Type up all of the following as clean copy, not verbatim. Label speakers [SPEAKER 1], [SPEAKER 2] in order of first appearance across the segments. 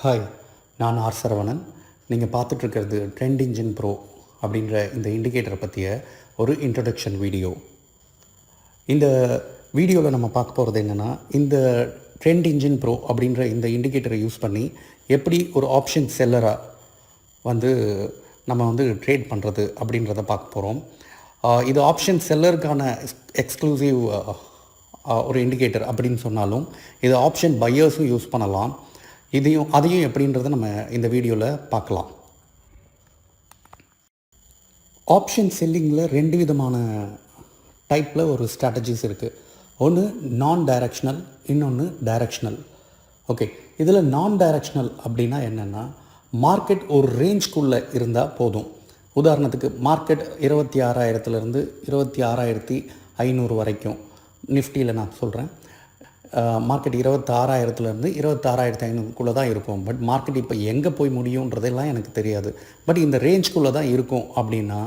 [SPEAKER 1] Hi, நான் R Saravanan. நீங்கள் பார்த்துட்ருக்கிறது trend engine bro அப்படின்ற இந்த இண்டிகேட்டரை பற்றிய ஒரு இன்ட்ரடக்ஷன் வீடியோ. இந்த வீடியோவில் நம்ம பார்க்க போகிறது என்னென்னா, இந்த ட்ரெண்ட் இன்ஜின் ப்ரோ அப்படின்ற இந்த இண்டிகேட்டரை யூஸ் பண்ணி எப்படி ஒரு ஆப்ஷன் செல்லராக நம்ம ட்ரேட் பண்ணுறது அப்படின்றத பார்க்க போகிறோம். இது ஆப்ஷன் செல்லருக்கான எக்ஸ்க்ளூசிவ் ஒரு இண்டிகேட்டர் அப்படின்னு சொன்னாலும் இது ஆப்ஷன் பையர்ஸும் யூஸ் பண்ணலாம். அதையும் எப்படின்றத நம்ம இந்த வீடியோவில் பார்க்கலாம். ஆப்ஷன் செல்லிங்கில் 2 விதமான டைப்பில் ஒரு ஸ்ட்ராட்டஜிஸ் இருக்குது. ஒன்று நான் டைரக்ஷனல், இன்னொன்று டைரக்ஷனல். ஓகே, இதில் நான் டைரக்ஷனல் அப்படின்னா என்னென்னா, மார்க்கெட் ஒரு ரேஞ்ச்குள்ளே இருந்தால் போதும். உதாரணத்துக்கு மார்க்கெட் 26,000 26,500 வரைக்கும் நிஃப்டியில் நான் சொல்கிறேன். மார்க்கெட் 26,000 26,500 தான் இருக்கும். பட் மார்க்கெட் இப்போ எங்கே போய் முடியுன்றதெல்லாம் எனக்கு தெரியாது. பட் இந்த ரேஞ்ச்குள்ளே தான் இருக்கும் அப்படின்னா,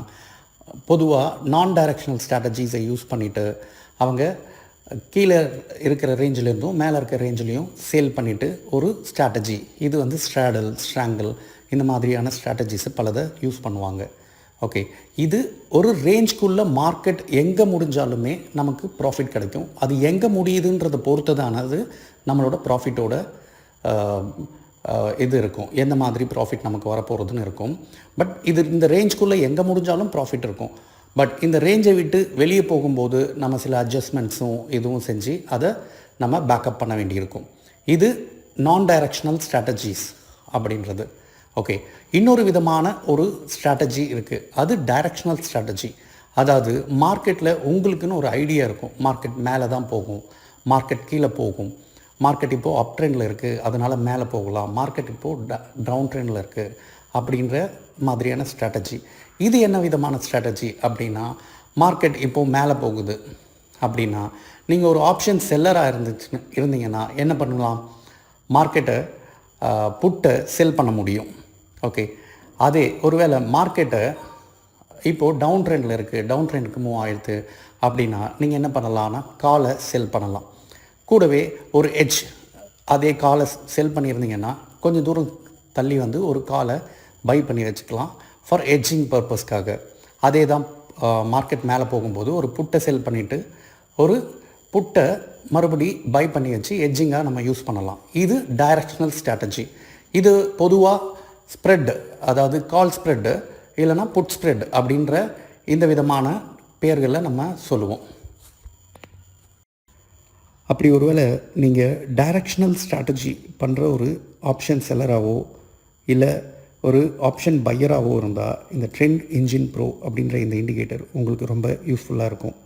[SPEAKER 1] பொதுவாக நான் டைரக்ஷனல் ஸ்ட்ராட்டஜிஸை யூஸ் பண்ணிவிட்டு அவங்க கீழே இருக்கிற ரேஞ்சிலேருந்தும் மேலே இருக்கிற ரேஞ்சிலையும் சேல் பண்ணிவிட்டு ஒரு ஸ்ட்ராட்டஜி, இது ஸ்ட்ராடல், ஸ்ட்ராங்கிள், இந்த மாதிரியான ஸ்ட்ராட்டஜிஸை பலதை யூஸ் பண்ணுவாங்க. ஓகே, இது ஒரு ரேஞ்ச்குள்ளே மார்க்கெட் எங்கே முடிஞ்சாலுமே நமக்கு ப்ராஃபிட் கிடைக்கும். அது எங்கே முடியுதுன்றதை பொறுத்ததானது நம்மளோட ப்ராஃபிட்டோட இது இருக்கும், எந்த மாதிரி ப்ராஃபிட் நமக்கு வரப்போகிறதுன்னு இருக்கும். பட் இந்த ரேஞ்ச்குள்ளே எங்கே முடிஞ்சாலும் ப்ராஃபிட் இருக்கும். பட் இந்த ரேஞ்சை விட்டு வெளியே போகும்போது நம்ம சில அட்ஜஸ்ட்மெண்ட்ஸும் இதுவும் செஞ்சு அதை நம்ம பேக்கப் பண்ண வேண்டியிருக்கும். இது நான் டைரக்ஷனல் ஸ்ட்ராட்டஜிஸ் அப்படின்றது. ஓகே, இன்னொரு விதமான ஒரு ஸ்ட்ராட்டஜி இருக்குது, அது டைரக்ஷனல் ஸ்ட்ராட்டஜி. அதாவது மார்க்கெட்டில் உங்களுக்குன்னு ஒரு ஐடியா இருக்கும், மார்க்கெட் மேலே தான் போகும், மார்க்கெட் கீழே போகும், மார்க்கெட் இப்போது அப் ட்ரெண்டில் இருக்குது அதனால் மேலே போகலாம், மார்க்கெட் இப்போது டவுன் ட்ரெண்டில் இருக்குது அப்படின்ற மாதிரியான ஸ்ட்ராட்டஜி. இது என்ன விதமான ஸ்ட்ராட்டஜி அப்படின்னா, மார்க்கெட் இப்போது மேலே போகுது அப்படின்னா நீங்கள் ஒரு ஆப்ஷன் செல்லராக இருந்தீங்கன்னா என்ன பண்ணலாம், மார்க்கெட்டை புட்டை செல் பண்ண முடியும். ஓகே, அதே ஒருவேளை மார்க்கெட்டை இப்போது டவுன் ட்ரெண்டில் இருக்குது, டவுன் ட்ரெண்டுக்கு மூவ் ஆகிடுது அப்படின்னா நீங்கள் என்ன பண்ணலாம்னா காலை செல் பண்ணலாம். கூடவே ஒரு எட்ஜ், அதே காலை செல் பண்ணியிருந்தீங்கன்னா கொஞ்சம் தூரம் தள்ளி ஒரு காலை பை பண்ணி வச்சுக்கலாம் ஃபார் எட்ஜிங் பர்பஸ்க்காக. அதே தான் மார்க்கெட் மேலே போகும்போது ஒரு புட்டை செல் பண்ணிவிட்டு ஒரு புட்டை மறுபடி பை பண்ணி வச்சு எட்ஜிங்காக நம்ம யூஸ் பண்ணலாம். இது டைரக்ஷனல் ஸ்ட்ராட்டஜி. இது பொதுவாக ஸ்ப்ரெட், அதாவது கால் ஸ்ப்ரெட்டு இல்லைனா புட் ஸ்ப்ரெட் அப்படின்ற இந்த விதமான பேர்களில் நம்ம சொல்லுவோம். அப்படி ஒருவேளை நீங்கள் டைரக்ஷனல் ஸ்ட்ராட்டஜி பண்ணுற ஒரு ஆப்ஷன் செல்லராகவோ இல்லை ஒரு ஆப்ஷன் பையராகவோ இருந்தால் இந்த ட்ரெண்ட் இன்ஜின் ப்ரோ அப்படின்ற இந்த இண்டிகேட்டர் உங்களுக்கு ரொம்ப யூஸ்ஃபுல்லாக இருக்கும்.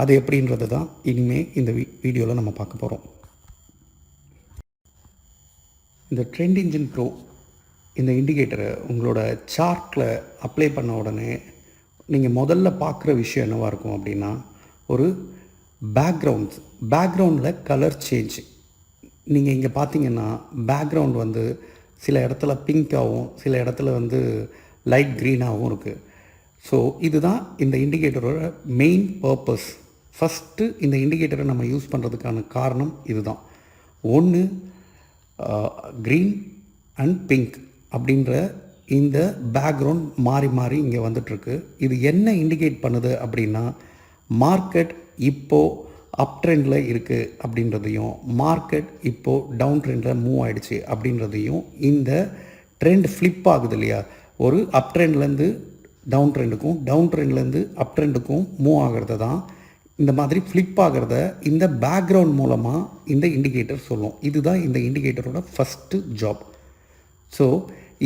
[SPEAKER 1] அது எப்படின்றது தான் இனிமேல் இந்த வீடியோவில் நம்ம பார்க்க போகிறோம். இந்த ட்ரெண்ட் இன்ஜின் ப்ரோ இந்த இண்டிகேட்டரை உங்களோட சார்ட்டில் அப்ளை பண்ண உடனே நீங்கள் முதல்ல பார்க்குற விஷயம் என்னவாக இருக்கும் அப்படின்னா, ஒரு பேக்ரவுண்டில் கலர் சேஞ்ச். நீங்கள் இங்கே பார்த்தீங்கன்னா பேக்ரவுண்ட் சில இடத்துல பிங்க்காகவும் சில இடத்துல லைட் க்ரீனாகவும் இருக்குது. ஸோ இதுதான் இந்த இண்டிகேட்டரோட மெயின் பர்பஸ். ஃபஸ்ட்டு இந்த இண்டிகேட்டரை நம்ம யூஸ் பண்ணுறதுக்கான காரணம் இதுதான். ஒன்று க்ரீன் அண்ட் பிங்க் அப்படின்ற இந்த பேக்ரவுண்ட் மாறி மாறி இங்கே வந்துட்டுருக்கு. இது என்ன இண்டிகேட் பண்ணுது அப்படின்னா, மார்க்கெட் இப்போது அப் ட்ரெண்டில் இருக்குது அப்படின்றதையும் மார்க்கெட் இப்போது டவுன் ட்ரெண்டில் மூவ் ஆகிடுச்சு அப்படின்றதையும், இந்த ட்ரெண்ட் ஃப்ளிப் ஆகுது இல்லையா, ஒரு அப் ட்ரெண்ட்லேருந்து டவுன் ட்ரெண்டுக்கும் டவுன் ட்ரெண்ட்லேருந்து அப் ட்ரெண்டுக்கும் மூவ் ஆகிறத தான் இந்த மாதிரி ஃப்ளிப் ஆகிறத இந்த பேக்ரவுண்ட் மூலமாக இந்த இண்டிகேட்டர் சொல்லும். இதுதான் இந்த இண்டிகேட்டரோட ஃபஸ்ட்டு ஜாப். ஸோ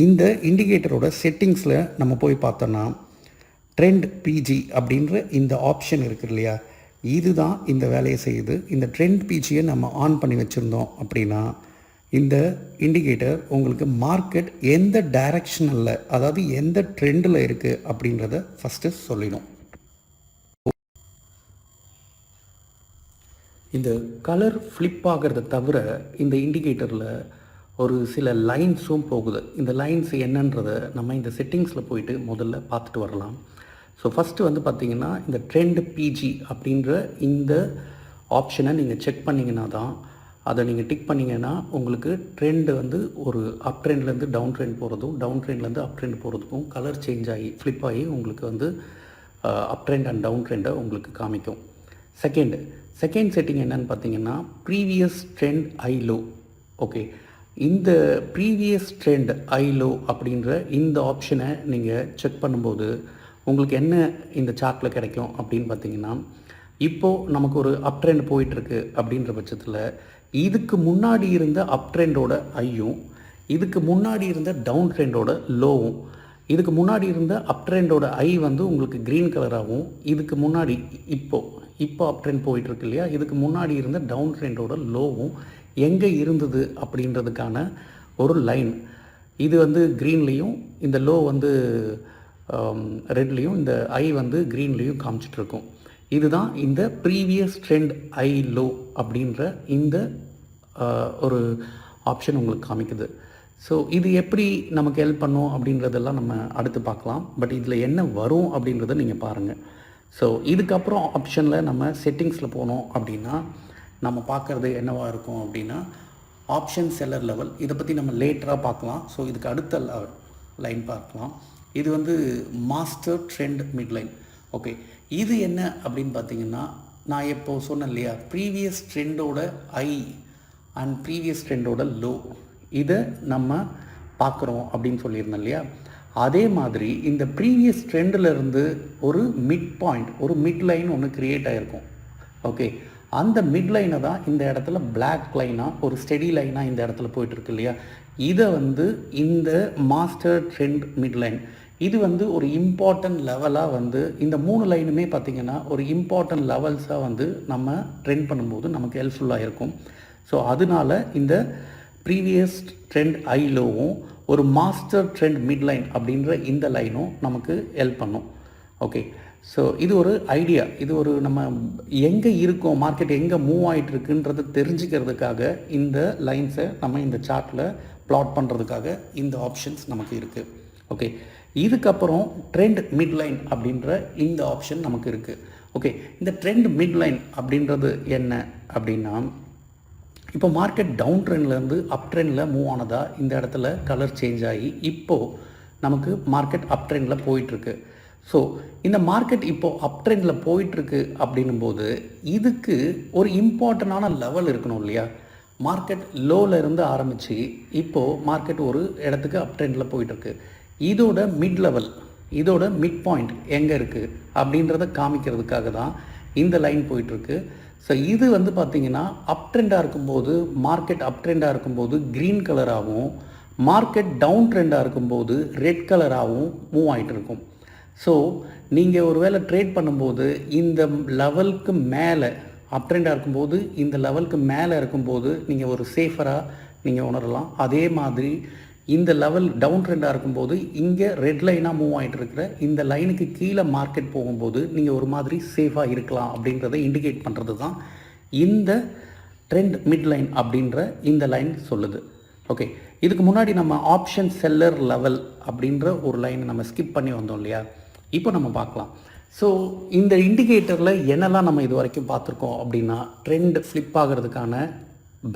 [SPEAKER 1] இந்த இண்டிகேட்டரோட செட்டிங்ஸில் நம்ம போய் பார்த்தோன்னா ட்ரெண்ட் பிஜி அப்படின்ற இந்த ஆப்ஷன் இருக்குது இல்லையா, இதுதான் இந்த வேலையை செய்யுது. இந்த ட்ரெண்ட் பிஜியை நம்ம ஆன் பண்ணி வச்சுருந்தோம் அப்படின்னா இந்த இண்டிகேட்டர் உங்களுக்கு மார்க்கெட் எந்த டைரக்ஷனில், அதாவது எந்த ட்ரெண்டில் இருக்குது அப்படின்றத ஃபஸ்ட்டு சொல்லிடும். இந்த கலர் ஃப்ளிப் ஆகிறத தவிர இந்த இண்டிகேட்டரில் ஒரு சில லைன்ஸும் போகுது. இந்த லைன்ஸ் என்னன்றதை நம்ம இந்த செட்டிங்ஸில் போயிட்டு முதல்ல பார்த்துட்டு வரலாம். ஸோ ஃபஸ்ட்டு பார்த்திங்கன்னா இந்த ட்ரெண்ட் பிஜி அப்படின்ற இந்த ஆப்ஷனை நீங்கள் செக் பண்ணிங்கன்னா தான் அதை நீங்கள் டிக் பண்ணிங்கன்னா உங்களுக்கு ட்ரெண்டு வந்து ஒரு அப் ட்ரெண்ட்லேருந்து டவுன் ட்ரெண்ட் போகிறதும் டவுன் ட்ரெண்ட்லேருந்து அப் ட்ரெண்ட் போகிறதுக்கும் கலர் சேஞ்ச் ஆகி ஃப்ளிப் ஆகி உங்களுக்கு வந்து அப் ட்ரெண்ட் அண்ட் டவுன் ட்ரெண்டை உங்களுக்கு காமிக்கும். செகண்ட் செட்டிங் என்னன்னு பார்த்தீங்கன்னா ப்ரீவியஸ் ட்ரெண்ட் ஐ லோ. ஓகே, இந்த ப்ரீவியஸ் ட்ரெண்ட் ஐ லோ அப்படின்ற இந்த ஆப்ஷனை நீங்கள் செக் பண்ணும்போது உங்களுக்கு என்ன இந்த சார்ட்டில் கிடைக்கும் அப்படின்னு பார்த்தீங்கன்னா, இப்போது நமக்கு ஒரு அப் ட்ரெண்ட் போயிட்டுருக்கு அப்படின்ற பட்சத்தில் இதுக்கு முன்னாடி இருந்த அப் ட்ரெண்டோட ஐயும் இதுக்கு முன்னாடி இருந்த டவுன் ட்ரெண்டோட லோவும், இதுக்கு முன்னாடி இருந்த அப் ட்ரெண்டோட ஐ வந்து உங்களுக்கு க்ரீன் கலராகவும், இதுக்கு முன்னாடி இப்போ அப் ட்ரெண்ட் போயிட்டுருக்கு இல்லையா, இதுக்கு முன்னாடி இருந்த டவுன் ட்ரெண்டோட லோவும் எங்கே இருந்தது அப்படின்றதுக்கான ஒரு லைன். இது வந்து க்ரீன்லேயும் இந்த லோ வந்து ரெட்லேயும் இந்த ஐ வந்து க்ரீன்லேயும் காமிச்சிட்ருக்கும். இதுதான் இந்த ப்ரீவியஸ் ட்ரெண்ட் ஐ லோ அப்படின்ற இந்த ஒரு ஆப்ஷன் உங்களுக்கு காமிக்குது. ஸோ இது எப்படி நமக்கு ஹெல்ப் பண்ணும் அப்படின்றதெல்லாம் நம்ம அடுத்து பார்க்கலாம். பட் இதில் என்ன வரும் அப்படின்றத நீங்கள் பாருங்கள். ஸோ இதுக்கப்புறம் ஆப்ஷனில் நம்ம செட்டிங்ஸில் போனோம் அப்படின்னா நம்ம பார்க்குறது என்னவாக இருக்கும் அப்படின்னா ஆப்ஷன் செல்லர் லெவல். இதை பற்றி நம்ம லேட்டராக பார்க்கலாம். ஸோ இதுக்கு அடுத்த லைன் பார்க்கலாம். இது வந்து மாஸ்டர் ட்ரெண்ட் மிட்லைன். ஓகே, இது என்ன அப்படின்னு பார்த்தீங்கன்னா, நான் இப்போ சொன்னேன் இல்லையா, ப்ரீவியஸ் ட்ரெண்டோட ஐ அண்ட் ப்ரீவியஸ் ட்ரெண்டோட லோ இதை நம்ம பார்க்குறோம் அப்படின்னு சொல்லியிருந்தேன் இல்லையா. அதே மாதிரி இந்த ப்ரீவியஸ் ட்ரெண்டிலிருந்து ஒரு மிட் பாயிண்ட், ஒரு மிட் லைன் ஒன்று க்ரியேட் ஆகிருக்கும். ஓகே, அந்த மிட் லைனை தான் இந்த இடத்துல பிளாக் லைனாக ஒரு ஸ்டெடி லைனாக இந்த இடத்துல போயிட்டுருக்கு இல்லையா. இதை வந்து இந்த மாஸ்டர் ட்ரெண்ட் மிட் லைன் இது வந்து ஒரு இம்பார்ட்டன்ட் லெவலாக வந்து இந்த 3 லைனுமே பார்த்திங்கன்னா ஒரு இம்பார்ட்டன்ட் லெவல்ஸாக வந்து நம்ம ட்ரெண்ட் பண்ணும்போது நமக்கு ஹெல்ப்ஃபுல்லாக இருக்கும். ஸோ அதனால இந்த ப்ரீவியஸ் ட்ரெண்ட் ஐ லோவும் ஒரு மாஸ்டர் ட்ரெண்ட் மிட் லைன் அப்படின்ற இந்த லைனும் நமக்கு ஹெல்ப் பண்ணும். ஓகே, ஸோ இது ஒரு ஐடியா, இது ஒரு நம்ம எங்கே இருக்கோம், மார்க்கெட் எங்கே மூவ் ஆகிட்டுருக்குன்றதை தெரிஞ்சுக்கிறதுக்காக இந்த லைன்ஸை நம்ம இந்த சார்ட்டில் ப்ளாட் பண்ணுறதுக்காக இந்த ஆப்ஷன்ஸ் நமக்கு இருக்குது. ஓகே, இதுக்கப்புறம் ட்ரெண்ட் மிட் லைன் அப்படின்ற இந்த ஆப்ஷன் நமக்கு இருக்குது. ஓகே, இந்த ட்ரெண்ட் மிட் லைன் அப்படின்றது என்ன அப்படின்னா, இப்போ மார்க்கெட் டவுன் ட்ரெண்ட்லேருந்து அப் ட்ரெண்டில் மூவ் ஆனதாக இந்த இடத்துல கலர் சேஞ்ச் ஆகி இப்போது நமக்கு மார்க்கெட் அப் ட்ரெண்டில் போயிட்டுருக்கு. ஸோ இந்த மார்க்கெட் இப்போது அப் ட்ரெண்டில் போயிட்டுருக்கு அப்படின்னும்போது இதுக்கு ஒரு இம்பார்ட்டண்டான லெவல் இருக்கணும் இல்லையா. மார்க்கெட் லோவில் இருந்து ஆரம்பித்து இப்போது மார்க்கெட் ஒரு இடத்துக்கு அப் ட்ரெண்டில் போயிட்டுருக்கு. இதோட மிட் லெவல், இதோட மிட் பாயிண்ட் எங்கே இருக்குது அப்படின்றத காமிக்கிறதுக்காக தான் இந்த லைன் போயிட்டுருக்கு. ஸோ இது வந்து பார்த்திங்கன்னா அப் ட்ரெண்டாக இருக்கும்போது, மார்க்கெட் அப் ட்ரெண்டாக இருக்கும்போது க்ரீன் கலராகவும், மார்க்கெட் டவுன் ட்ரெண்டாக இருக்கும்போது ரெட் கலராகவும் மூவ் ஆகிட்டு இருக்கும். ஸோ நீங்கள் ஒரு வேளை ட்ரேட் பண்ணும்போது இந்த லெவலுக்கு மேலே அப் ட்ரெண்டாக இருக்கும்போது இந்த லெவலுக்கு மேலே இருக்கும்போது நீங்கள் ஒரு சேஃபராக நீங்கள் உணரலாம். அதே மாதிரி இந்த லெவல் டவுன் ட்ரெண்டாக இருக்கும்போது இங்கே ரெட் லைனாக மூவ் ஆகிட்டு இருக்கிற இந்த லைனுக்கு கீழே மார்க்கெட் போகும்போது நீங்கள் ஒரு மாதிரி சேஃபாக இருக்கலாம் அப்படின்றத இண்டிகேட் பண்ணுறது தான் இந்த ட்ரெண்ட் மிட் லைன் அப்படின்ற இந்த லைன் சொல்லுது. ஓகே, இதுக்கு முன்னாடி நம்ம ஆப்ஷன் செல்லர் லெவல் அப்படின்ற ஒரு லைனை நம்ம ஸ்கிப் பண்ணி வந்தோம் இல்லையா. இப்போ நம்ம பார்க்கலாம். ஸோ இந்த இண்டிகேட்டரில் என்னெல்லாம் நம்ம இது வரைக்கும் பார்த்துருக்கோம் அப்படின்னா, ட்ரெண்ட் ஃப்ளிப் ஆகிறதுக்கான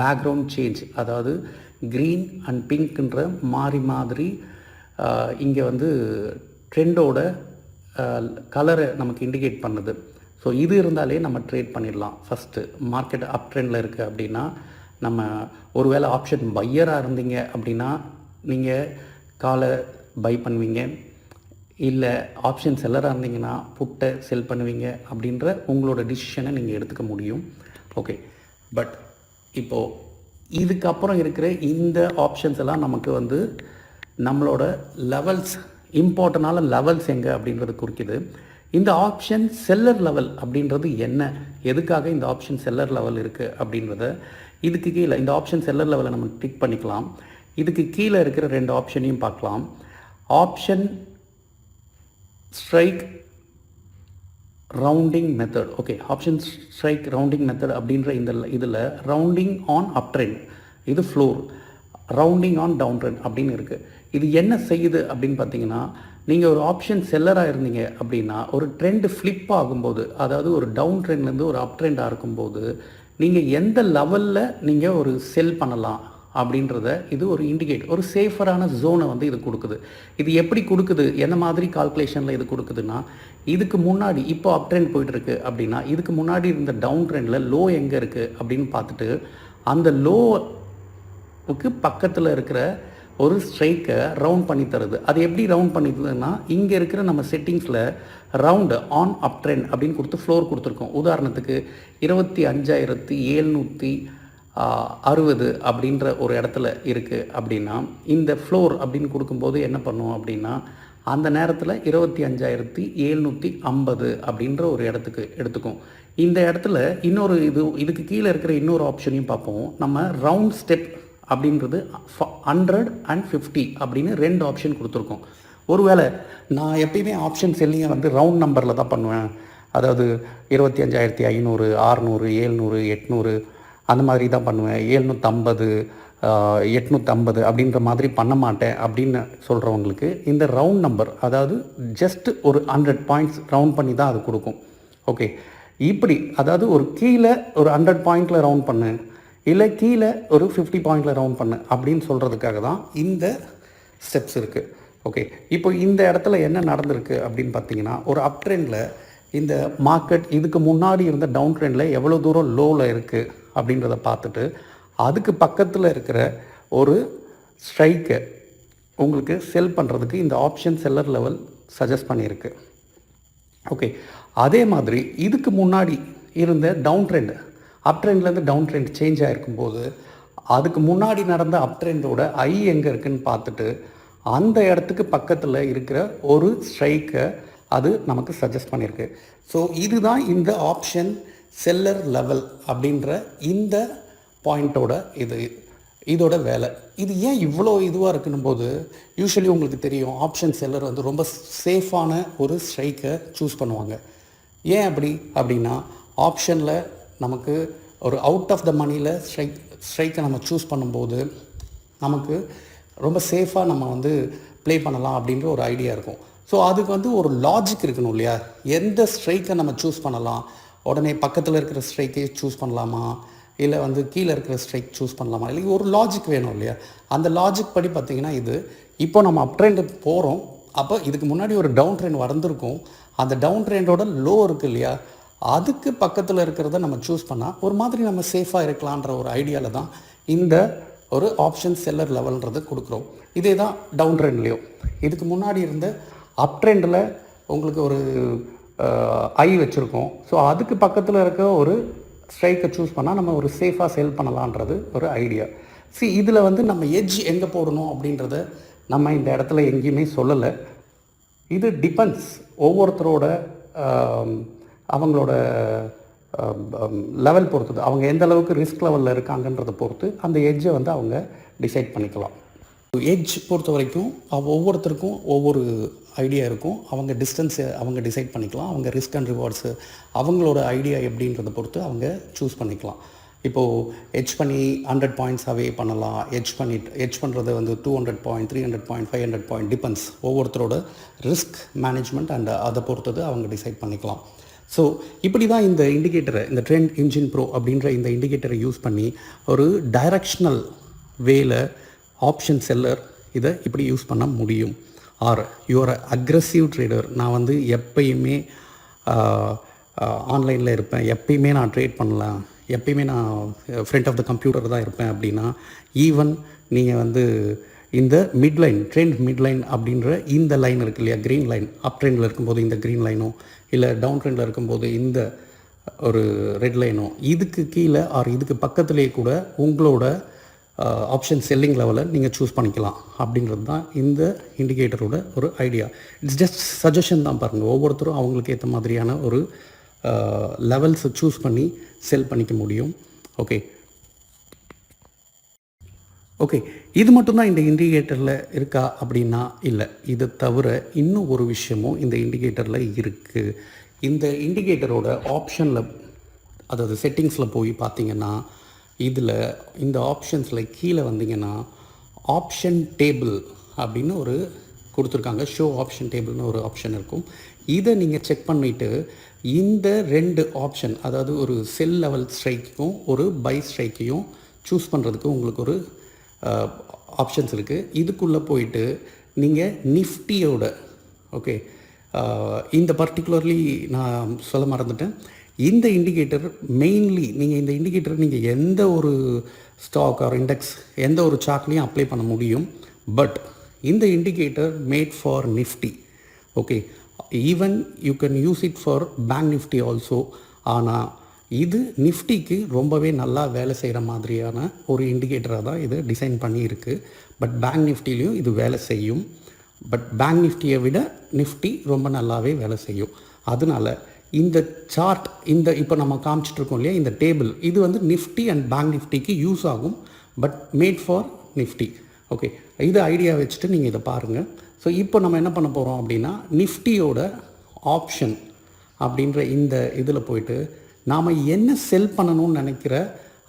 [SPEAKER 1] பேக்ரவுண்ட் சேஞ்ச், அதாவது க்ரீன் அண்ட் பிங்க்ன்ற மாதிரி இங்கே வந்து ட்ரெண்டோட கலரை நமக்கு இண்டிகேட் பண்ணுது. ஸோ இது இருந்தாலே நம்ம ட்ரேட் பண்ணிடலாம். ஃபஸ்ட்டு மார்க்கெட் அப் ட்ரெண்டில் இருக்குது அப்படின்னா, நம்ம ஒருவேளை ஆப்ஷன் பையராக இருந்தீங்க அப்படின்னா நீங்கள் காலை பை பண்ணுவீங்க, இல்லை ஆப்ஷன் செல்லராக இருந்தீங்கன்னா புட்டை செல் பண்ணுவீங்க அப்படின்ற உங்களோட டிசிஷனை நீங்கள் எடுத்துக்க முடியும். ஓகே, பட் இப்போது இதுக்கப்புறம் இருக்கிற இந்த ஆப்ஷன்ஸ் எல்லாம் நமக்கு வந்து நம்மளோட லெவல்ஸ், இம்பார்ட்டண்டான லெவல்ஸ் எங்கே அப்படின்றது குறிக்குது. இந்த ஆப்ஷன் செல்லர் லெவல் அப்படின்றது என்ன, எதுக்காக இந்த ஆப்ஷன் செல்லர் லெவல் இருக்குது அப்படின்றத இதுக்கு கீழே இந்த ஆப்ஷன் செல்லர் லெவலை நம்ம டிக் பண்ணிக்கலாம். இதுக்கு கீழே இருக்கிற 2 ஆப்ஷனையும் பார்க்கலாம். Option strike rounding method. Okay, option strike rounding method அப்படின்ற இந்த இதில் ரவுண்டிங் ஆன் அப் ட்ரெண்ட், இது floor, rounding on down trend அப்படின்னு இருக்குது. இது என்ன செய்யுது அப்படின்னு பார்த்தீங்கன்னா, நீங்கள் ஒரு ஆப்ஷன் செல்லராக இருந்தீங்க அப்படின்னா ஒரு ட்ரெண்டு ஃப்ளிப் ஆகும்போது, அதாவது ஒரு டவுன் ட்ரெண்ட்லேருந்து ஒரு அப் ட்ரெண்டாக இருக்கும்போது நீங்கள் எந்த லெவலில் நீங்கள் ஒரு செல் பண்ணலாம் அப்படின்றத இது ஒரு இண்டிகேட், ஒரு சேஃபரான ஜோனை வந்து இது கொடுக்குது. இது எப்படி கொடுக்குது, எந்த மாதிரி கால்குலேஷனில் இது கொடுக்குதுன்னா, இதுக்கு முன்னாடி இப்போ அப் ட்ரெண்ட் போயிட்டுருக்கு அப்படின்னா, இதுக்கு முன்னாடி இருந்த டவுன் ட்ரெண்டில் லோ எங்கே இருக்குது அப்படின்னு பார்த்துட்டு, அந்த லோவுக்கு பக்கத்தில் இருக்கிற ஒரு ஸ்ட்ரைக்கை ரவுண்ட் பண்ணி தருது. அது எப்படி ரவுண்ட் பண்ணி தருதுன்னா, இங்கே இருக்கிற நம்ம செட்டிங்ஸில் ரவுண்டு ஆன் அப் ட்ரெண்ட் அப்படின்னு கொடுத்து ஃப்ளோர் கொடுத்துருக்கோம். உதாரணத்துக்கு 25,760 அப்படின்ற ஒரு இடத்துல இருக்குது அப்படின்னா, இந்த ஃப்ளோர் அப்படின்னு கொடுக்கும்போது என்ன பண்ணுவோம் அப்படின்னா, அந்த நேரத்தில் 25,750 அப்படின்ற ஒரு இடத்துக்கு எடுத்துக்கும். இந்த இடத்துல இன்னொரு இதுக்கு கீழே இருக்கிற இன்னொரு ஆப்ஷனையும் பார்ப்போம். நம்ம ரவுண்ட் ஸ்டெப் அப்படின்றது 100 and 50 அப்படின்னு 2 ஆப்ஷன் கொடுத்துருக்கோம். ஒருவேளை நான் எப்பயுமே ஆப்ஷன் செல்லிங்கை வந்து ரவுண்ட் நம்பரில் தான் பண்ணுவேன், அதாவது 25,500, 600, 700, 800 அந்த மாதிரி தான் பண்ணுவேன், 750, 850 அப்படின்ற மாதிரி பண்ண மாட்டேன் அப்படின்னு சொல்கிறவங்களுக்கு இந்த ரவுண்ட் நம்பர், அதாவது ஜஸ்ட் ஒரு 100 பாயிண்ட்ஸ் ரவுண்ட் பண்ணி தான் அது கொடுக்கும். ஓகே, இப்படி அதாவது ஒரு கீழே ஒரு 100 பாயிண்டில் ரவுண்ட் பண்ணு, இல்லை கீழே ஒரு 50 பாயிண்டில் ரவுண்ட் பண்ணு அப்படின்னு சொல்கிறதுக்காக தான் இந்த ஸ்டெப்ஸ் இருக்குது. ஓகே, இப்போ இந்த இடத்துல என்ன நடந்திருக்கு அப்படின்னு பார்த்தீங்கன்னா, ஒரு அப் ட்ரெண்டில் இந்த மார்க்கெட் இதுக்கு முன்னாடி இருந்த டவுன் ட்ரெண்டில் எவ்வளோ தூரம் லோவில் இருக்குது அப்படின்றத பார்த்துட்டு, அதுக்கு பக்கத்தில் இருக்கிற ஒரு ஸ்ட்ரைக்கை உங்களுக்கு செல் பண்ணுறதுக்கு இந்த ஆப்ஷன் செல்லர் லெவல் சஜஸ்ட் பண்ணியிருக்கு. ஓகே, அதே மாதிரி இதுக்கு முன்னாடி இருந்த டவுன் ட்ரெண்ட், அப் ட்ரெண்ட்லேருந்து டவுன் ட்ரெண்ட் சேஞ்ச் ஆகிருக்கும்போது அதுக்கு முன்னாடி நடந்த அப் ட்ரெண்டோட ஐ எங்கே இருக்குதுன்னு பார்த்துட்டு அந்த இடத்துக்கு பக்கத்தில் இருக்கிற ஒரு ஸ்ட்ரைக்கை அது நமக்கு சஜஸ்ட் பண்ணியிருக்கு. ஸோ இதுதான் இந்த ஆப்ஷன் செல்லர் லெவல் அப்படின்ற இந்த பாயிண்ட்டோட இதோட வேலை. இது ஏன் இவ்வளோ இதுவாக இருக்குன்னும் போது, யூஸ்வலி உங்களுக்கு தெரியும் ஆப்ஷன் செல்லர் வந்து ரொம்ப சேஃபான ஒரு ஸ்ட்ரைக்கை சூஸ் பண்ணுவாங்க. ஏன் அப்படின்னா ஆப்ஷனில் நமக்கு ஒரு அவுட் ஆஃப் த மணியில் ஸ்ட்ரைக்கை நம்ம சூஸ் பண்ணும்போது நமக்கு ரொம்ப சேஃபாக நம்ம வந்து ப்ளே பண்ணலாம் அப்படின்ற ஒரு ஐடியா இருக்கும். ஸோ அதுக்கு வந்து ஒரு லாஜிக் இருக்கணும் இல்லையா, எந்த ஸ்ட்ரைக்கை நம்ம சூஸ் பண்ணலாம், உடனே பக்கத்தில் இருக்கிற ஸ்ட்ரைக்கை சூஸ் பண்ணலாமா, இல்லை வந்து கீழே இருக்கிற ஸ்ட்ரைக் சூஸ் பண்ணலாமா, இல்லை ஒரு லாஜிக் வேணும் இல்லையா. அந்த லாஜிக் படி பார்த்திங்கன்னா இப்போ நம்ம அப் ட்ரெண்டு போகிறோம், அப்போ இதுக்கு முன்னாடி ஒரு டவுன் ட்ரெண்ட் வந்திருக்கும், அந்த டவுன் ட்ரெண்டோட லோ இருக்குது இல்லையா, அதுக்கு பக்கத்தில் இருக்கிறத நம்ம சூஸ் பண்ணால் ஒரு மாதிரி நம்ம சேஃபாக இருக்கலான்ற ஒரு ஐடியாவில் தான் இந்த ஒரு ஆப்ஷன் செல்லர் லெவல்ன்றது கொடுக்குறோம். இதே தான் டவுன் ட்ரெண்ட்லேயும் இதுக்கு முன்னாடி இருந்த அப் ட்ரெண்டில் உங்களுக்கு ஒரு ஐ வச்சுருக்கோம். ஸோ அதுக்கு பக்கத்தில் இருக்க ஒரு ஸ்ட்ரைக்கை சூஸ் பண்ணால் நம்ம ஒரு சேஃபாக செல் பண்ணலான்றது ஒரு ஐடியா. இதில் வந்து நம்ம எட்ஜ் எங்கே போடணும் அப்படின்றத நம்ம இந்த இடத்துல எங்கேயுமே சொல்லலை. இது டிபெண்ட்ஸ் ஒவ்வொருத்தரோட அவங்களோட லெவல் பொறுத்தது, அவங்க எந்த அளவுக்கு ரிஸ்க் லெவலில் இருக்காங்கன்றதை பொறுத்து அந்த எட்ஜை வந்து அவங்க டிசைட் பண்ணிக்கலாம். எட்ஜ் பொறுத்த வரைக்கும் ஒவ்வொருத்தருக்கும் ஒவ்வொரு ஐடியா இருக்கும், அவங்க டிஸ்டன்ஸை அவங்க டிசைட் பண்ணிக்கலாம், அவங்க ரிஸ்க் அண்ட் ரிவார்ட்ஸு அவங்களோட ஐடியா எப்படின்றத பொறுத்து அவங்க சூஸ் பண்ணிக்கலாம். இப்போது எட்ஜ் பண்ணி 100 பாயிண்ட்ஸ் அவே பண்ணலாம், எட்ஜ் பண்ணுறது வந்து 200 பாயிண்ட், 300 பாயிண்ட், 500 பாயிண்ட், டிபெண்ட்ஸ் ஒவ்வொருத்தரோட ரிஸ்க் மேனேஜ்மெண்ட் அண்ட் அதை பொறுத்தது அவங்க டிசைட் பண்ணிக்கலாம். ஸோ இப்படி தான் இந்த இண்டிகேட்டரை, இந்த ட்ரெண்ட் இன்ஜின் ப்ரோ அப்படின்ற இந்த இண்டிகேட்டரை யூஸ் பண்ணி ஒரு டைரக்ஷனல் வேல ஆப்ஷன் செல்லர் இதை இப்படி யூஸ் பண்ண முடியும். ஆர் யுவர் அக்ரெசிவ் ட்ரேடர், நான் வந்து எப்பயுமே ஆன்லைனில் இருப்பேன், எப்பயுமே நான் ட்ரேட் பண்ணலாம், எப்பயுமே நான் ஃப்ரண்ட் ஆஃப் த கம்ப்யூட்டர் தான் இருப்பேன் அப்படின்னா, ஈவன் நீங்கள் வந்து இந்த மிட்லைன், ட்ரெண்ட் மிட்லைன் அப்படின்ற இந்த லைன் இருக்குது இல்லையா, க்ரீன் லைன், அப் ட்ரெண்டில் இருக்கும்போது இந்த க்ரீன் லைனும், இல்லை டவுன் ட்ரெண்டில் இருக்கும்போது இந்த ஒரு ரெட் லைனும், இதுக்கு கீழே ஆர் இதுக்கு பக்கத்துலேயே கூட உங்களோட ஆப்ஷன் செல்லிங் லெவலை நீங்கள் சூஸ் பண்ணிக்கலாம் அப்படின்றது தான் இந்த இண்டிகேட்டரோட ஒரு ஐடியா. இட்ஸ் ஜஸ்ட் சஜஷன் தான் பாருங்கள், ஒவ்வொருத்தரும் அவங்களுக்கு ஏற்ற மாதிரியான ஒரு லெவல்ஸை சூஸ் பண்ணி செல் பண்ணிக்க முடியும். ஓகே, இது மட்டும்தான் இந்த இண்டிகேட்டரில் இருக்கா அப்படின்னா இல்லை, இதை தவிர இன்னும் ஒரு விஷயமும் இந்த இண்டிகேட்டரில் இருக்குது. இந்த இண்டிகேட்டரோட ஆப்ஷனில், அதாவது செட்டிங்ஸில் போய் பார்த்தீங்கன்னா, இதில் இந்த ஆப்ஷன்ஸில் கீழே வந்தீங்கன்னா ஆப்ஷன் டேபிள் அப்படின்னு ஒரு கொடுத்துருக்காங்க. ஷோ ஆப்ஷன் டேபிள்னு ஒரு ஆப்ஷன் இருக்கும். இதை நீங்கள் செக் பண்ணிவிட்டு இந்த 2 ஆப்ஷன், அதாவது ஒரு செல் லெவல் ஸ்ட்ரைக்கையும் ஒரு பை ஸ்ட்ரைக்கையும் சூஸ் பண்ணுறதுக்கு உங்களுக்கு ஒரு ஆப்ஷன்ஸ் இருக்குது. இதுக்குள்ளே போயிட்டு நீங்கள் நிஃப்டியோட ஓகே இந்த பர்டிகுலர்லி நான் சொல்ல மறந்துட்டேன். இந்த இண்டிகேட்டர் மெயின்லி நீங்கள் இந்த இண்டிகேட்டர் நீங்கள் எந்த ஒரு ஸ்டாக் ஆர் இண்டெக்ஸ் எந்த ஒரு சார்ட்லேயும் அப்ளை பண்ண முடியும். பட் இந்த indicator made for Nifty. Okay, even you can use it for bank Nifty also. ஆனால் இது நிஃப்டிக்கு ரொம்பவே நல்லா வேலை செய்கிற மாதிரியான ஒரு இண்டிகேட்டராக தான் இது டிசைன் பண்ணியிருக்கு. பட் பேங்க் நிஃப்டிலையும் இது வேலை செய்யும். பட் பேங்க் நிஃப்டியை விட நிஃப்டி ரொம்ப நல்லாவே வேலை செய்யும். அதனால் இந்த சார்ட் இப்போ நம்ம காமிச்சிட்ருக்கோம் இல்லையா, இந்த டேபிள் இது வந்து நிஃப்டி அண்ட் பேங்க் நிஃப்டிக்கு யூஸ் ஆகும். But made for Nifty. Okay, இது ஐடியா வச்சுட்டு நீங்கள் இதை பாருங்கள். ஸோ இப்போ நம்ம என்ன பண்ண போகிறோம் அப்படின்னா, நிஃப்டியோட ஆப்ஷன் அப்படின்ற இந்த இதில் போயிட்டு நாம் என்ன செல் பண்ணணும்னு நினைக்கிற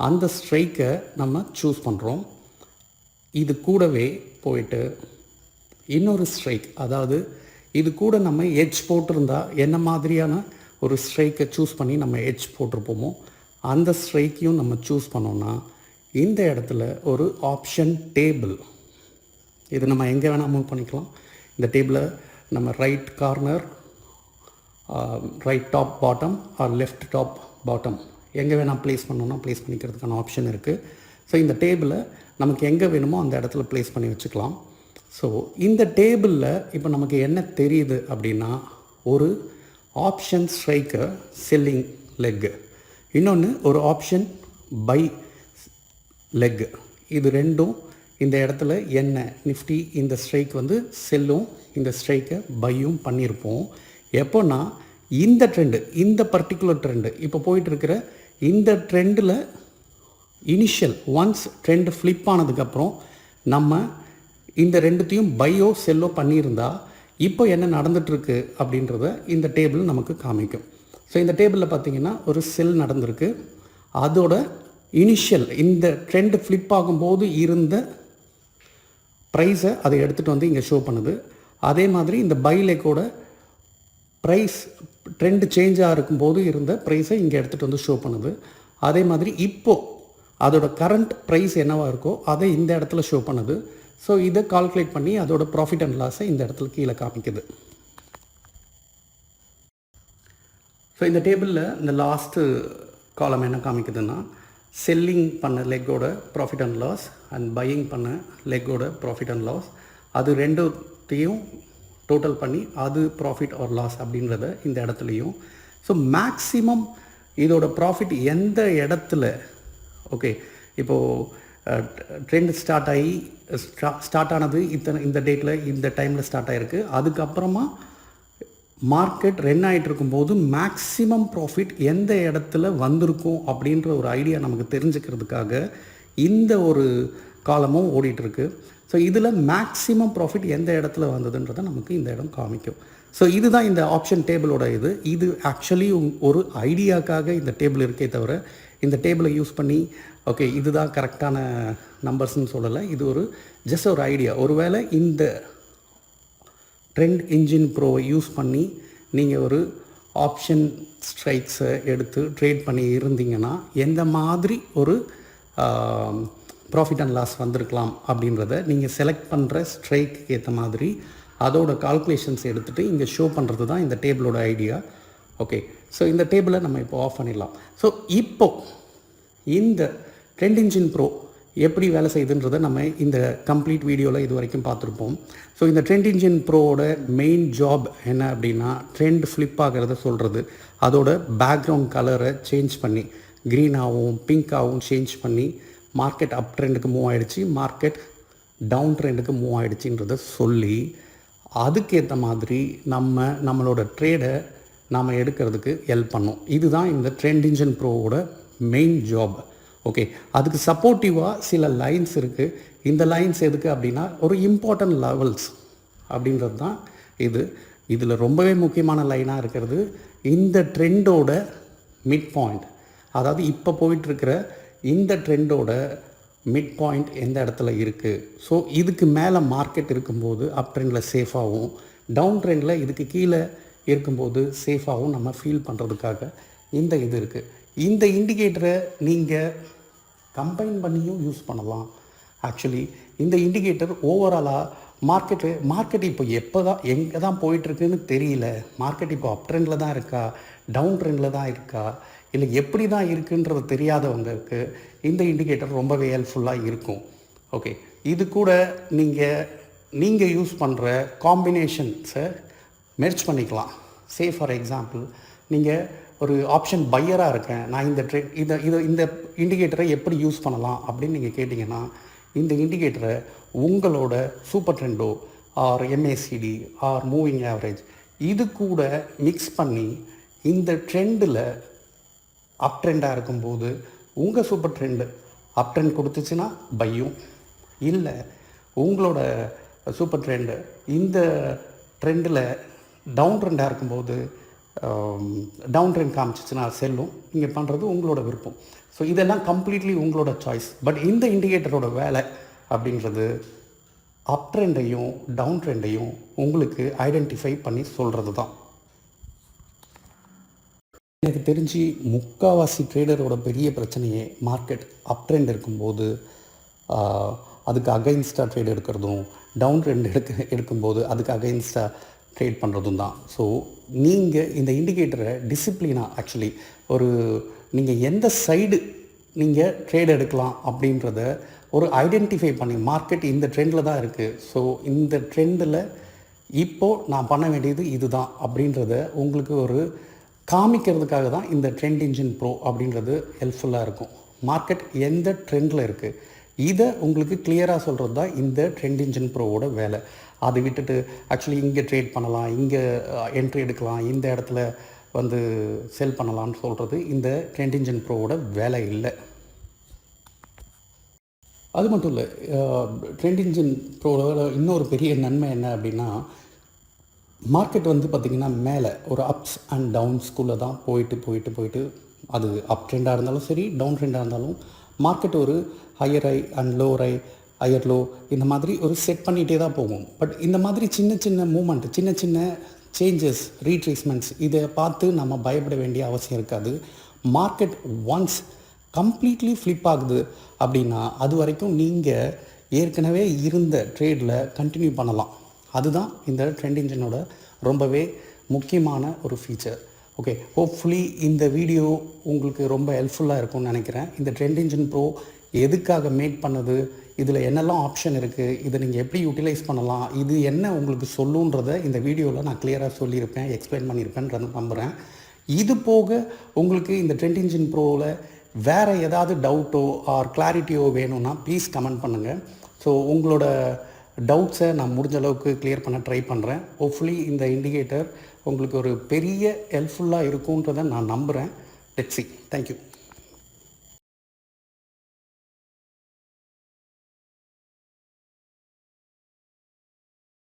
[SPEAKER 1] அந்த ஸ்ட்ரைக்கை நம்ம சூஸ் பண்ணுறோம். இது கூடவே போயிட்டு இன்னொரு ஸ்ட்ரைக், அதாவது இது கூட நம்ம எட்ஜ் போட்டிருந்தா என்ன மாதிரியான ஒரு ஸ்ட்ரைக்கை சூஸ் பண்ணி நம்ம எட்ஜ் போட்டிருப்போமோ அந்த ஸ்ட்ரைக்கையும் நம்ம சூஸ் பண்ணோன்னா இந்த இடத்துல ஒரு ஆப்ஷன் டேபிள், இது நம்ம எங்கே வேணால் மூவ் பண்ணிக்கலாம். இந்த டேபிளை நம்ம right corner, right top bottom or left top bottom எங்கே வேணால் ப்ளேஸ் பண்ணோன்னா ப்ளேஸ் பண்ணிக்கிறதுக்கான ஆப்ஷன் இருக்குது. ஸோ இந்த டேபிளை நமக்கு எங்கே வேணுமோ அந்த இடத்துல ப்ளேஸ் பண்ணி வச்சுக்கலாம். ஸோ இந்த டேபிளில் இப்போ நமக்கு என்ன தெரியுது அப்படின்னா, ஒரு ஆப்ஷன் ஸ்ட்ரைக்கர் செல்லிங் லெக்கு, இன்னொன்று ஒரு ஆப்ஷன் பை லெக்கு. இது ரெண்டும் இந்த இடத்துல என்ன நிஃப்டி இந்த ஸ்ட்ரைக் வந்து செல்லும், இந்த ஸ்ட்ரைக்கை பையும் பண்ணியிருப்போம். எப்போன்னா இந்த ட்ரெண்டு, இந்த பர்டிகுலர் ட்ரெண்டு இப்போ போயிட்டுருக்கிற இந்த ட்ரெண்டில் இனிஷியல் ஒன்ஸ் ட்ரெண்டு ஃப்ளிப் ஆனதுக்கப்புறம் நம்ம இந்த ரெண்டுத்தையும் பையோ செல்லோ பண்ணியிருந்தா இப்போ என்ன நடந்துகிட்ருக்கு அப்படின்றத இந்த டேபிள் நமக்கு காமிக்கும். ஸோ இந்த டேபிளில் பார்த்திங்கன்னா ஒரு செல் நடந்திருக்கு. அதோட இனிஷியல் இந்த ட்ரெண்டு ஃப்ளிப் ஆகும்போது இருந்த ப்ரைஸை அதை எடுத்துகிட்டு வந்து இங்கே ஷோ பண்ணுது. அதே மாதிரி இந்த பை லெக்கோட ப்ரைஸ் ட்ரெண்டு சேஞ்சாக இருக்கும்போது இருந்த ப்ரைஸை இங்கே எடுத்துகிட்டு வந்து ஷோ பண்ணுது. அதே மாதிரி இப்போது அதோட கரண்ட் ப்ரைஸ் என்னவாக இருக்கோ அதை இந்த இடத்துல ஷோ பண்ணுது. ஸோ இதை கால்குலேட் பண்ணி அதோட ப்ராஃபிட் அண்ட் லாஸை இந்த இடத்துல கீழே காமிக்குது. ஸோ இந்த டேபிளில் இந்த லாஸ்ட்டு காலம் என்ன காமிக்குதுன்னா, செல்லிங் பண்ண லெக்கோட profit and loss and buying பண்ண லெக்கோட ப்ராஃபிட் அண்ட் லாஸ், அது ரெண்டுத்தையும் டோட்டல் பண்ணி அது ப்ராஃபிட் ஆர் லாஸ் அப்படின்றத இந்த இடத்துலையும். ஸோ மேக்ஸிமம் இதோட ப்ராஃபிட் எந்த இடத்துல, ஓகே இப்போது ட்ரெண்ட் ஸ்டார்ட் ஆனது இந்த டேட்டில் இந்த டைமில் ஸ்டார்ட் ஆகிருக்கு. அதுக்கப்புறமா மார்க்கெட் ரன் ஆகிட்டு இருக்கும்போது மேக்ஸிமம் ப்ராஃபிட் எந்த இடத்துல வந்திருக்கும் அப்படின்ற ஒரு ஐடியா நமக்கு தெரிஞ்சுக்கிறதுக்காக இந்த ஒரு காலமும் ஓடிட்டுருக்கு. ஸோ இதில் மேக்ஸிமம் ப்ராஃபிட் எந்த இடத்துல வந்ததுன்றதை நமக்கு இந்த இடம் காமிக்கும். ஸோ இதுதான் இந்த ஆப்ஷன் டேபிளோட இது ஆக்சுவலி ஒரு ஐடியாக்காக இந்த டேபிள் இருக்கே தவிர இந்த டேபிளை யூஸ் பண்ணி ஓகே இதுதான் கரெக்டான நம்பர்ஸ்ன்னு சொல்லலை. இது ஒரு ஜஸ்ட் ஒரு ஐடியா. ஒருவேளை இந்த ட்ரெண்ட் இன்ஜின் ப்ரோவை யூஸ் பண்ணி நீங்கள் ஒரு ஆப்ஷன் ஸ்ட்ரைக்ஸை எடுத்து ட்ரேட் பண்ணி இருந்தீங்கன்னா எந்த மாதிரி ஒரு ப்ராஃபிட் அண்ட் லாஸ் வந்திருக்கலாம் அப்படின்றத நீங்கள் செலக்ட் பண்ணுற ஸ்ட்ரைக்கு ஏற்ற மாதிரி அதோட கால்குலேஷன்ஸ் எடுத்துகிட்டு இங்கே ஷோ பண்ணுறது தான் இந்த டேபிளோட ஐடியா. ஓகே, ஸோ இந்த டேபிளை நம்ம இப்போ ஆஃப் பண்ணிடலாம். ஸோ இப்போது இந்த ட்ரெண்ட் இன்ஜின் ப்ரோ எப்படி வேலை செய்யுதுன்றதை நம்ம இந்த கம்ப்ளீட் வீடியோவில் இது வரைக்கும் பார்த்துருப்போம். ஸோ இந்த ட்ரெண்ட் இன்ஜின் ப்ரோவோட மெயின் ஜாப் என்ன அப்படின்னா, ட்ரெண்ட் ஃப்ளிப் ஆகிறத சொல்கிறது, அதோட பேக்ரவுண்ட் கலரை சேஞ்ச் பண்ணி க்ரீனாகவும் பிங்காகவும் சேஞ்ச் பண்ணி மார்க்கெட் அப் ட்ரெண்டுக்கு மூவ் ஆகிடுச்சு, மார்க்கெட் டவுன் ட்ரெண்டுக்கு மூவ் ஆகிடுச்சின்றத சொல்லி அதுக்கேற்ற மாதிரி நம்மளோட ட்ரேடை நாம் எடுக்கிறதுக்கு ஹெல்ப் பண்ணோம். இதுதான் இந்த ட்ரெண்ட் இன்ஜின் ப்ரோவோட மெயின் ஜாப். ஓகே, அதுக்கு சப்போர்ட்டிவாக சில லைன்ஸ் இருக்குது. இந்த லைன்ஸ் எதுக்கு அப்படின்னா ஒரு இம்பார்ட்டன்ட் லெவல்ஸ் அப்படின்றது தான் இதில் ரொம்பவே முக்கியமான லைனாக இருக்கிறது இந்த ட்ரெண்டோட மிட் பாயிண்ட். அதாவது இப்போ போயிட்டுருக்கிற இந்த ட்ரெண்டோட மிட் பாயிண்ட் எந்த இடத்துல இருக்குது. ஸோ இதுக்கு மேலே மார்க்கெட் இருக்கும்போது அப் ட்ரெண்டில் சேஃபாகவும், டவுன் ட்ரெண்டில் இதுக்கு கீழே இருக்கும்போது சேஃபாகவும் நம்ம ஃபீல் பண்ணுறதுக்காக இந்த இது இருக்குது. இந்த இண்டிகேட்டரை நீங்கள் கம்பைன் பண்ணியும் யூஸ் பண்ணலாம். ஆக்சுவலி இந்த இண்டிகேட்டர் ஓவராலாக மார்க்கெட் இப்போ எங்கே தான் போயிட்டுருக்குன்னு தெரியல. மார்க்கெட் இப்போ அப் ட்ரெண்டில் தான் இருக்கா, டவுன் ட்ரெண்டில் தான் இருக்கா, இல்லை எப்படி தான் இருக்குன்றது தெரியாதவங்களுக்கு இந்த இண்டிகேட்டர் ரொம்பவே ஹெல்ப்ஃபுல்லாக இருக்கும். ஓகே, இது கூட நீங்கள் யூஸ் பண்ணுற காம்பினேஷன்ஸை மெர்ஜ் பண்ணிக்கலாம். சே ஃபார் எக்ஸாம்பிள், நீங்கள் ஒரு ஆப்ஷன் பையராக இருக்கேன், நான் இந்த இண்டிகேட்டரை எப்படி யூஸ் பண்ணலாம் அப்படின்னு நீங்கள் கேட்டிங்கன்னா, இந்த இண்டிகேட்டரை உங்களோட சூப்பர் ட்ரெண்டோ or MACD or moving average இது கூட மிக்ஸ் பண்ணி இந்த ட்ரெண்டில் அப் ட்ரெண்டாக இருக்கும்போது உங்கள் சூப்பர் ட்ரெண்டு அப் ட்ரெண்ட் கொடுத்துச்சுன்னா பையும், இல்லை உங்களோட சூப்பர் ட்ரெண்டு இந்த ட்ரெண்டில் டவுன் ட்ரெண்டாக இருக்கும்போது டவுன் ட்ரெண்ட் காமிச்சிச்சுன்னா செல்லும். நீங்கள் பண்ணுறது உங்களோட விருப்பம். ஸோ இதெல்லாம் கம்ப்ளீட்லி உங்களோட சாய்ஸ். பட் இந்த இண்டிகேட்டரோட வேலை அப்படின்றது அப் ட்ரெண்டையும் டவுன் ட்ரெண்டையும் உங்களுக்கு ஐடென்டிஃபை பண்ணி சொல்கிறது தான். எனக்கு தெரிஞ்சு முக்கால்வாசி ட்ரேடரோட பெரிய பிரச்சனையே மார்க்கெட் அப் ட்ரெண்ட் இருக்கும்போது அதுக்கு அகைன்ஸ்டாக ட்ரேட் எடுக்கிறதும், டவுன் ட்ரெண்ட் எடுக்கும்போது அதுக்கு அகைன்ஸ்டாக ட்ரேட் பண்ணுறதும் தான். ஸோ நீங்கள் இந்த இண்டிகேட்டரை டிசிப்ளினாக ஆக்சுவலி நீங்கள் எந்த சைடு நீங்கள் ட்ரேட் எடுக்கலாம் அப்படின்றத ஒரு ஐடென்டிஃபை பண்ணி, மார்க்கெட் இந்த ட்ரெண்டில் தான் இருக்குது, ஸோ இந்த ட்ரெண்டில் இப்போது நான் பண்ண வேண்டியது இதுதான் அப்படின்றத உங்களுக்கு ஒரு காமிக்கிறதுக்காக தான் இந்த ட்ரெண்ட் இன்ஜின் ப்ரோ அப்படின்றது ஹெல்ப்ஃபுல்லாக இருக்கும். மார்க்கெட் எந்த ட்ரெண்டில் இருக்குது இதை உங்களுக்கு கிளியராக சொல்கிறது தான் இந்த ட்ரெண்ட் இன்ஜின் ப்ரோவோட வேலை. அதை விட்டுட்டு ஆக்சுவலி இங்கே ட்ரேட் பண்ணலாம், இங்கே என்ட்ரி எடுக்கலாம், இந்த இடத்துல செல் பண்ணலான்னு சொல்கிறது இந்த ட்ரெண்ட் இன்ஜின் ப்ரோவோட வேலை இல்லை. அது மட்டும் இல்லை, ட்ரெண்ட் இன்ஜின் ப்ரோவோட இன்னொரு பெரிய நன்மை என்ன அப்படின்னா, மார்க்கெட் பார்த்திங்கன்னா மேலே ஒரு அப்ஸ் அண்ட் டவுன்ஸ்குள்ளே தான் போயிட்டு அது அப் ட்ரெண்டாக இருந்தாலும் சரி, டவுன் ட்ரெண்டாக இருந்தாலும் மார்க்கெட் ஒரு higher high and lower high, higher low இந்த மாதிரி ஒரு செட் பண்ணிகிட்டே தான் போகும். பட் இந்த மாதிரி சின்ன மூமெண்ட், சின்ன சேஞ்சஸ், ரீட்ரேஸ்மெண்ட்ஸ் இதை பார்த்து நம்ம பயப்பட வேண்டிய அவசியம் இருக்காது. மார்க்கெட் ஒன்ஸ் கம்ப்ளீட்லி ஃப்ளிப் ஆகுது அப்படின்னா அது வரைக்கும் நீங்கள் ஏற்கனவே இருந்த ட்ரேடில் கண்டினியூ பண்ணலாம். அதுதான் இந்த ட்ரெண்ட் இன்ஜினோட ரொம்பவே முக்கியமான ஒரு ஃபீச்சர். ஓகே, ஹோப்ஃபுல்லி இந்த வீடியோ உங்களுக்கு ரொம்ப ஹெல்ப்ஃபுல்லாக இருக்கும்னு நினைக்கிறேன். இந்த ட்ரெண்ட் இன்ஜின் ப்ரோ எதுக்காக மேக் பண்ணது, இதில் என்னெல்லாம் ஆப்ஷன் இருக்குது, இதை நீங்கள் எப்படி யூட்டிலைஸ் பண்ணலாம், இது என்ன உங்களுக்கு சொல்லுன்றதை இந்த வீடியோவில் நான் கிளியராக சொல்லியிருப்பேன், எக்ஸ்பிளைன் பண்ணியிருப்பேன்றதை நம்புகிறேன். இது போக உங்களுக்கு இந்த ட்ரெண்ட் இன்ஜின் ப்ரோவில் வேறு ஏதாவது டவுட்டோ ஆர் கிளாரிட்டியோ வேணும்னா ப்ளீஸ் கமெண்ட் பண்ணுங்கள். ஸோ உங்களோட டவுட்ஸை நான் முடிஞ்ச அளவுக்கு கிளியர் பண்ண ட்ரை பண்ணுறேன். ஹோப்ஃபுல்லி இந்த இண்டிகேட்டர் உங்களுக்கு ஒரு பெரிய ஹெல்ப்ஃபுல்லாக இருக்குன்றதை நான் நம்புகிறேன். Let's see. தேங்க்யூ.